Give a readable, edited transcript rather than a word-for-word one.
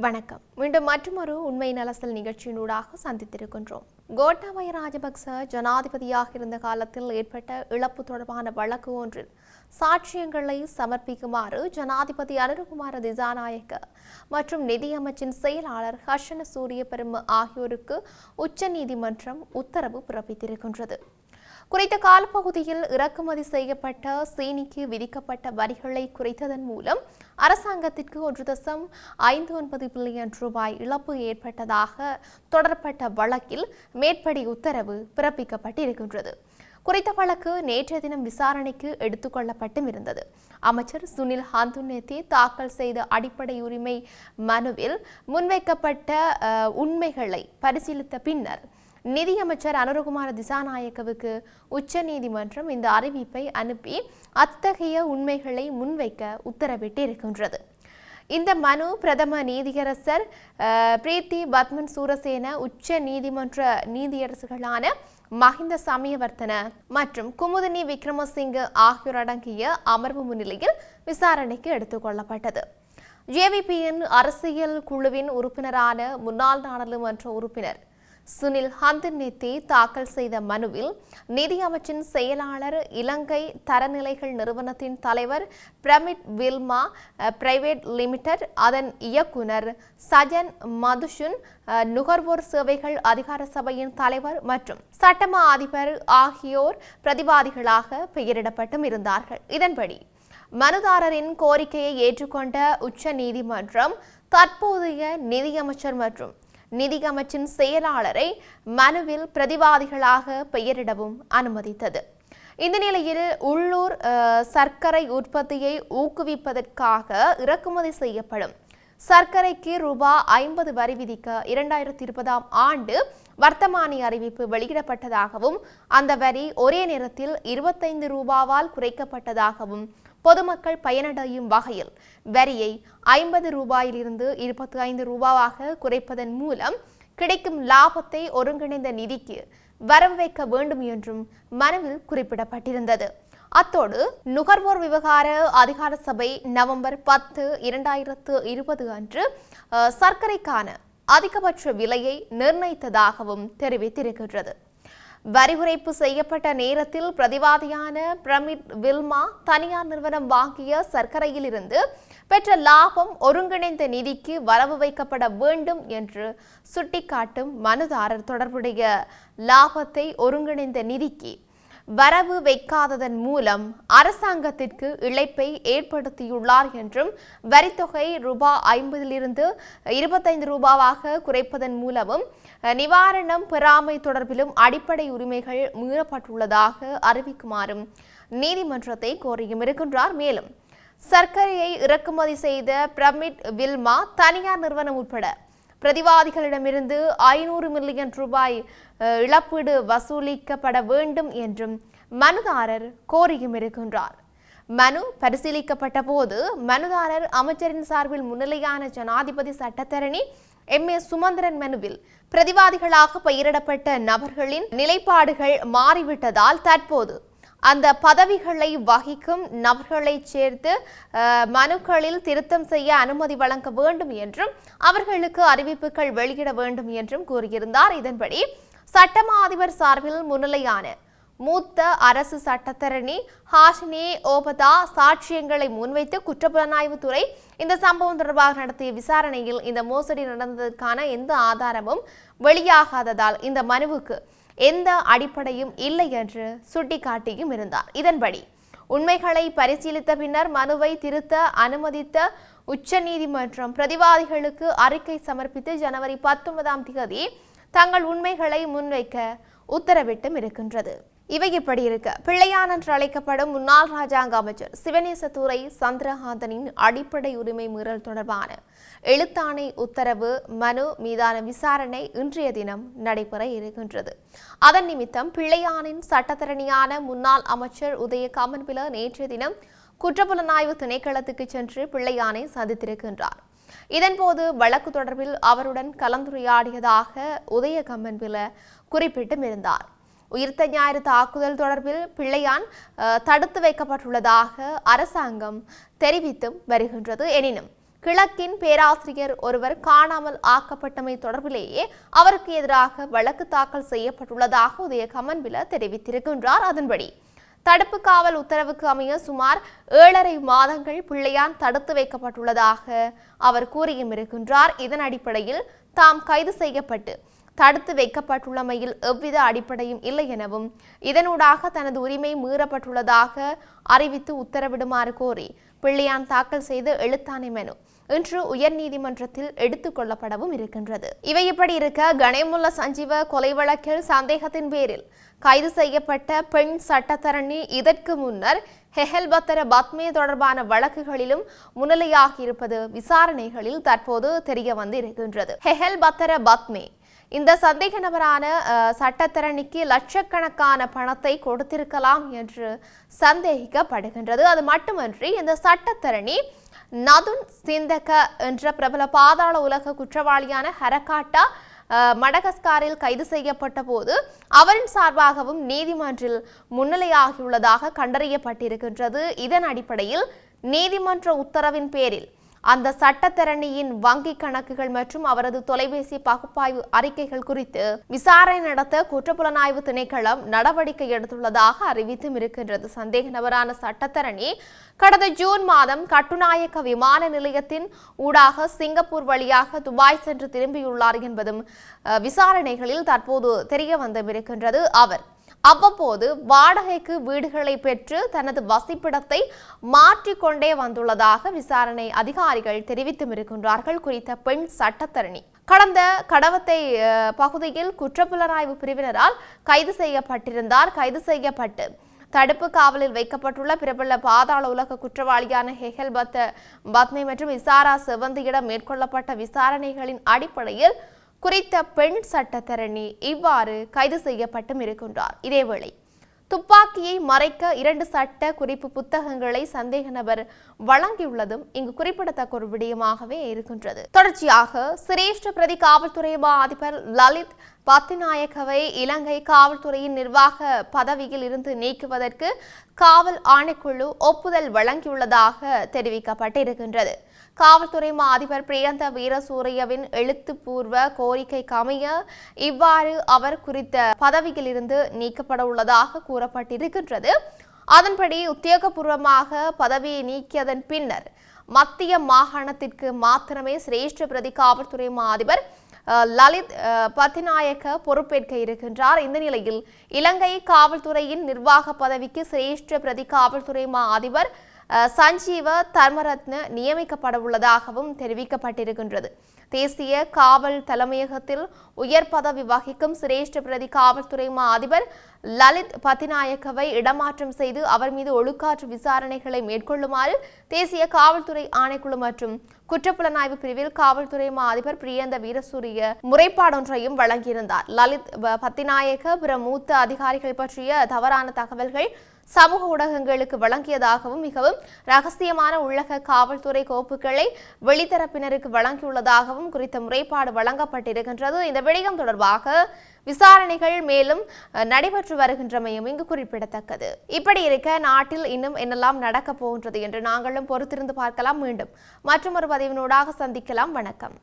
வணக்கம். மீண்டும் மற்றொரு உண்மை நலசல் நிகழ்ச்சியினூடாக சந்தித்திருக்கின்றோம். கோட்டாபய ராஜபக்ச ஜனாதிபதியாக இருந்த காலத்தில் ஏற்பட்ட இழப்பு தொடர்பான வழக்கு ஒன்றில் சாட்சியங்களை சமர்ப்பிக்குமாறு ஜனாதிபதி அனுரகுமார திசாநாயக்க மற்றும் நிதியமைச்சின் செயலாளர் ஹர்ஷன சூரியபெரும ஆகியோருக்கு உச்சநீதிமன்றம் உத்தரவு பிறப்பித்திருக்கின்றது. குறித்த காலப்பகுதியில் இறக்குமதி செய்யப்பட்ட சீனிக்கு விதிக்கப்பட்ட வரிகளை குறைத்ததன் மூலம் அரசாங்கத்திற்கு 1.59 பில்லியன் ரூபாய் இழப்பு ஏற்பட்டதாக தொடரப்பட்ட வழக்கில் மேற்படி உத்தரவு பிறப்பிக்கப்பட்டிருக்கின்றது. குறித்த வழக்கு நேற்றைய தினம் விசாரணைக்கு எடுத்துக் கொள்ளப்பட்டும் இருந்தது. அமைச்சர் சுனில் ஹந்துன்னேத்தி தாக்கல் செய்த அடிப்படை உரிமை மனுவில் முன்வைக்கப்பட்ட உண்மைகளை பரிசீலித்த பின்னர் நிதியமைச்சர் அனுரகுமார திசாநாயக்கவுக்கு உச்சநீதிமன்றம் இந்த அறிவிப்பை அனுப்பி அத்தகைய உண்மைகளை முன்வைக்க உத்தரவிட்டிருக்கின்றது. இந்த மனு பிரதம நீதியரசர் பிரீத்தி பத்மன் சூரசேன, உச்ச நீதிமன்ற நீதியரசர்களான மஹிந்த சமயவர்த்தன மற்றும் குமுதினி விக்ரமசிங்க ஆகியோர் அடங்கிய அமர்வு முன்னிலையில் விசாரணைக்கு எடுத்துக் கொள்ளப்பட்டது. ஜேவிபியின் அரசியல் குழுவின் உறுப்பினரான முன்னாள் நாடாளுமன்ற உறுப்பினர் சுனில் ஹந்துன்னேத்தி தாக்கல் செய்த மனுவில் நிதியமைச்சின் செயலாளர், இலங்கை தரநிலைகள் நிறுவனத்தின் தலைவர் பிரமிட் வில்மா பிரைவேட் லிமிடெட், அதன் இயக்குனர் சஜன் மதுஷுன், நுகர்வோர் சேவைகள் அதிகார சபையின் தலைவர் மற்றும் சட்டமா அதிபர் ஆகியோர் பிரதிவாதிகளாக பெயரிடப்பட்டும் இருந்தார்கள். இதன்படி மனுதாரரின் கோரிக்கையை ஏற்றுக்கொண்ட உச்ச நீதிமன்றம் தற்போதைய நிதியமைச்சர் மற்றும் நிதியமைச்சின் செயலாளரை மனுவில் பிரதிவாதிகளாக பெயரிடவும் அனுமதித்தது. இந்த நிலையில் உள்ளூர் சர்க்கரை உற்பத்தியை ஊக்குவிப்பதற்காக இறக்குமதி செய்யப்படும் சர்க்கரைக்கு ரூபாய் 50 வரி விதிக்க 2020ஆம் ஆண்டு வர்த்தமானி அறிவிப்பு வெளியிடப்பட்டதாகவும் அந்த வரி ஒரே நேரத்தில் 25 ரூபாவால் குறைக்கப்பட்டதாகவும் பொதுமக்கள் பயனடையும் வகையில் வரியை 50 ரூபாயிலிருந்து 25 ரூபாவாக குறைப்பதன் மூலம் கிடைக்கும் லாபத்தை ஒருங்கிணைந்த நிதிக்கு வரவு வைக்க வேண்டும் என்றும் மனுவில் குறிப்பிடப்பட்டிருந்தது. அத்தோடு நுகர்வோர் விவகார அதிகார சபை நவம்பர் 10, 2020 அன்று சர்க்கரைக்கான அதிகபட்ச விலையை நிர்ணயித்ததாகவும் தெரிவித்திருக்கின்றது. வரி குறைப்பு செய்யப்பட்ட நேரத்தில் பிரதிவாதியான பிரமிட் வில்மா தனியார் நிறுவனம் வாங்கிய சர்க்கரையில் இருந்து பெற்ற லாபம் ஒருங்கிணைந்த நிதிக்கு வரவு வைக்கப்பட வேண்டும் என்று சுட்டிக்காட்டும் மனுதாரர் தொடர்புடைய லாபத்தை ஒருங்கிணைந்த நிதிக்கு வரவு வைக்காததன் மூலம் அரசாங்கத்திற்கு இழப்பை ஏற்படுத்தியுள்ளார் என்றும் வரித்தொகை ரூபாய் 50லிருந்து 25 ரூபாவாக குறைப்பதன் மூலமும் நிவாரணம் பெறாமை தொடர்பிலும் அடிப்படை உரிமைகள் மீறப்பட்டுள்ளதாக அறிவிக்குமாறும் நீதிமன்றத்தை கோரியும் இருக்கின்றார். மேலும் சர்க்கரையை இறக்குமதி செய்த பிரமிட் வில்மா தனியார் நிறுவனம் உட்பட பிரதிவாதிகளிடமிருந்து 500 மில்லியன் ரூபாய் இழப்பீடு வசூலிக்கப்பட வேண்டும் என்றும் மனுதாரர் கோரியும் இருக்கின்றார். மனு பரிசீலிக்கப்பட்ட போது மனுதாரர் அமைச்சரின் சார்பில் முன்னிலையான ஜனாதிபதி சட்டத்தரணி எம்.ஏ. சுமந்திரன் மனுவில் பிரதிவாதிகளாக பெயரிடப்பட்ட நபர்களின் நிலைப்பாடுகள் மாறிவிட்டதால் தற்போது அந்த பதவிகளை வகிக்கும் நபர்களை சேர்த்து மனுக்களில் திருத்தம் செய்ய அனுமதி வழங்க வேண்டும் என்றும் அவர்களுக்கு அறிவிப்புகள் வெளியிட வேண்டும் என்றும் கூறியிருந்தார். இதன்படி சட்டமா அதிபர் சார்பில் முன்னிலையான மூத்த அரசு சட்டத்தரணி ஹாஷினி ஓபதா சாட்சியங்களை முன்வைத்து குற்றப்புலனாய்வுத்துறை இந்த சம்பவம் தொடர்பாக நடத்திய விசாரணையில் இந்த மோசடி நடந்ததற்கான எந்த ஆதாரமும் வெளியாகாததால் இந்த மனுவுக்கு எந்த அடிப்படையும் இல்லை என்று சுட்டிக்காட்டியும் இருந்தார். இதன்படி உண்மைகளை பரிசீலித்த பின்னர் மனுவை திருத்த அனுமதித்த உச்சநீதிமன்றம் பிரதிவாதிகளுக்கு அறிக்கை சமர்ப்பித்து ஜனவரி 19ஆம் தேதி தங்கள் உண்மைகளை முன்வைக்க உத்தரவிட்டும் இருக்கின்றது. இவை இப்படி இருக்க, பிள்ளையான் என்று அழைக்கப்படும் முன்னாள் ராஜாங்க அமைச்சர் சிவனேசதுரை சந்திரகாந்தனின் அடிப்படை உரிமை மீறல் தொடர்பான எழுத்தாணை உத்தரவு மனு மீதான விசாரணை இன்றைய தினம் நடைபெற இருக்கின்றது. அதன் நிமித்தம் பிள்ளையானின் சட்டத்தரணியான முன்னாள் அமைச்சர் உதய கமன்பில நேற்றைய தினம் குற்றப்புலனாய்வு திணைக்களத்துக்கு சென்று பிள்ளையானை சந்தித்திருக்கின்றார். இதன்போது வழக்கு தொடர்பில் அவருடன் கலந்துரையாடியதாக உதய கமன்பில குறிப்பிட்டும் இருந்தார். உயிர்த்த ஞாயிறு தாக்குதல் தொடர்பில் பிள்ளையான் தடுத்து வைக்கப்பட்டுள்ளதாக அரசாங்கம் தெரிவித்தும் வருகின்றது. எனினும் கிழக்கின் பேராசிரியர் ஒருவர் காணாமல் ஆக்கப்பட்டமை தொடர்பிலேயே அவருக்கு எதிராக வழக்கு தாக்கல் செய்யப்பட்டுள்ளதாக உதய கமன்பில தெரிவித்திருக்கின்றார். அதன்படி தடுப்பு காவல் உத்தரவுக்கு அமைய சுமார் 7.5 மாதங்கள் பிள்ளையான் தடுத்து வைக்கப்பட்டுள்ளதாக அவர் கூறியும் இருக்கின்றார். இதன் அடிப்படையில் தாம் கைது செய்யப்பட்டு தடுத்து வைக்கப்பட்டுள்ளமையில் எவ்வித அடிப்படையும் இல்லை எனவும் இதனூடாக தனது உரிமை மீறப்பட்டுள்ளதாக அறிவித்து உத்தரவிடுமாறு கோரி பிள்ளையான் தாக்கல் செய்த எழுத்தாணை மனு இன்று உயர்நீதிமன்றத்தில் எடுத்துக் கொள்ளப்படவும் இருக்கின்றது. இவை இப்படி இருக்க, கணேமுல்ல சஞ்சீவ கொலை வழக்கில் சந்தேகத்தின் பேரில் கைது செய்யப்பட்ட பெண் சட்டத்தரணி இதற்கு முன்னர் ஹெஹல்பத்தர பத்மே தொடர்பான வழக்குகளிலும் முன்னிலையாகி இருப்பது விசாரணைகளில் தற்போது தெரிய வந்து இருக்கின்றது. ஹெஹல்பத்தர பத்மே இந்த சந்தேக நபரான சட்டத்தரணிக்கு லட்சக்கணக்கான பணத்தை கொடுத்திருக்கலாம் என்று சந்தேகிக்கப்படுகின்றது. அது மட்டுமன்றி இந்த சட்டத்தரணி நதுன் சிந்தக என்ற பிரபல பாதாள உலக குற்றவாளியான ஹரகாட்டா மடகஸ்காரில் கைது செய்யப்பட்ட போது அவரின் சார்பாகவும் நீதிமன்றில் முன்னிலையாகியுள்ளதாக கண்டறியப்பட்டிருக்கின்றது. இதன் அடிப்படையில் நீதிமன்ற உத்தரவின் பேரில் அந்த சட்டத்தரணியின் வங்கி கணக்குகள் மற்றும் அவரது தொலைபேசி பகுப்பாய்வு அறிக்கைகள் குறித்து விசாரணை நடத்த குற்றப்புலனாய்வு திணைக்களம் நடவடிக்கை எடுத்துள்ளதாக அறிவித்தும் இருக்கின்றது. சந்தேக நபரான சட்டத்தரணி கடந்த ஜூன் மாதம் கட்டுநாயக்க விமான நிலையத்தின் ஊடாக சிங்கப்பூர் வழியாக துபாய் சென்று திரும்பியுள்ளார் என்பதும் விசாரணைகளில் தற்போது தெரிய வந்திருக்கின்றது. அவர் அவ்வப்போது வாடகைக்கு வீடுகளை பெற்று தனது வசிப்பிடத்தை மாற்றிக்கொண்டே வந்துள்ளதாக விசாரணை அதிகாரிகள் தெரிவித்தும் இருக்கின்றார்கள். குறித்த பெண் சட்டத்தரணி கடந்த கடவத்தை பகுதியில் குற்றப்புலனாய்வு பிரிவினரால் கைது செய்யப்பட்டிருந்தார். கைது செய்யப்பட்டு தடுப்பு காவலில் வைக்கப்பட்டுள்ள பிரபல பாதாள உலக குற்றவாளியான பத்மே மற்றும் இசாரா செவந்தியிடம் மேற்கொள்ளப்பட்ட விசாரணைகளின் அடிப்படையில் குறித்த பெண் சட்டத்தரணி இவ்வாறு கைது செய்யப்பட்டும் இருக்கின்றார். இதேவேளை துப்பாக்கியை மறைக்க 2 சட்ட குறிப்பு புத்தகங்களை சந்தேக நபர் வழங்கியுள்ளதும் இங்கு குறிப்பிடத்தக்க ஒரு விடயமாகவே இருக்கின்றது. தொடர்ச்சியாக சிரேஷ்ட பிரதி காவல்துறை அதிபர் லலித் பத்திநாயக்கவை இலங்கை காவல்துறையின் நிர்வாக பதவியில் இருந்து நீக்குவதற்கு காவல் ஆணைக்குழு ஒப்புதல் வழங்கியுள்ளதாக தெரிவிக்கப்பட்டிருக்கின்றது. காவல்துறை அதிபர் பிரியந்த வீரசூரியவின் எழுத்துப்பூர்வ கோரிக்கைக்கு அமைய இவ்வாறு அவர் குறித்த பதவியில் இருந்து நீக்கப்பட உள்ளதாக கூறப்பட்டிருக்கின்றது. அதன்படி உத்தியோகபூர்வமாக பதவியை நீக்கியதன் பின்னர் மத்திய மாகாணத்திற்கு மாத்திரமே சிரேஷ்ட பிரதி காவல்துறை அதிபர் லலித் பத்திநாயக்க பொறுப்பேற்க இருக்கின்றார். இந்த நிலையில் இலங்கை காவல்துறையின் நிர்வாக பதவிக்கு சிரேஷ்ட பிரதி காவல்துறை அதிபர் சஞ்சீவ தர்மரத்ன நியமிக்கப்பட உள்ளதாகவும் தெரிவிக்கப்பட்டிருக்கின்றது. தேசிய காவல் தலைமையகத்தில் உயர் பதவி வகிக்கும் சிரேஷ்ட பிரதி காவல்துறை அதிபர் லலித் பத்திநாயக்கவை இடமாற்றம் செய்து அவர் மீது ஒழுக்காற்று விசாரணைகளை மேற்கொள்ளுமாறு தேசிய காவல்துறை ஆணைக்குழு மற்றும் குற்றப்புலனாய்வு பிரிவில் காவல்துறை அதிபர் பிரியந்த வீரசூரிய முறைப்பாடொன்றையும் வழங்கியிருந்தார். லலித் பத்திநாயக்க பிற மூத்த அதிகாரிகள் பற்றிய தவறான தகவல்கள் சமூக ஊடகங்களுக்கு வழங்கியதாகவும் மிகவும் ரகசியமான உள்ளக காவல்துறை கோப்புகளை வெளித்தரப்பினருக்கு வழங்கியுள்ளதாகவும் குறித்த முறைப்பாடு வழங்கப்பட்டிருக்கின்றது. இந்த விடயம் தொடர்பாக விசாரணைகள் மேலும் நடைபெற்று வருகின்றமையும் இங்கு குறிப்பிடத்தக்கது. இப்படி இருக்க நாட்டில் இன்னும் என்னெல்லாம் நடக்கப் போகின்றது என்று நாங்களும் பொறுத்திருந்து பார்க்கலாம். மீண்டும் மற்றொரு பதிவினூடாக சந்திக்கலாம். வணக்கம்.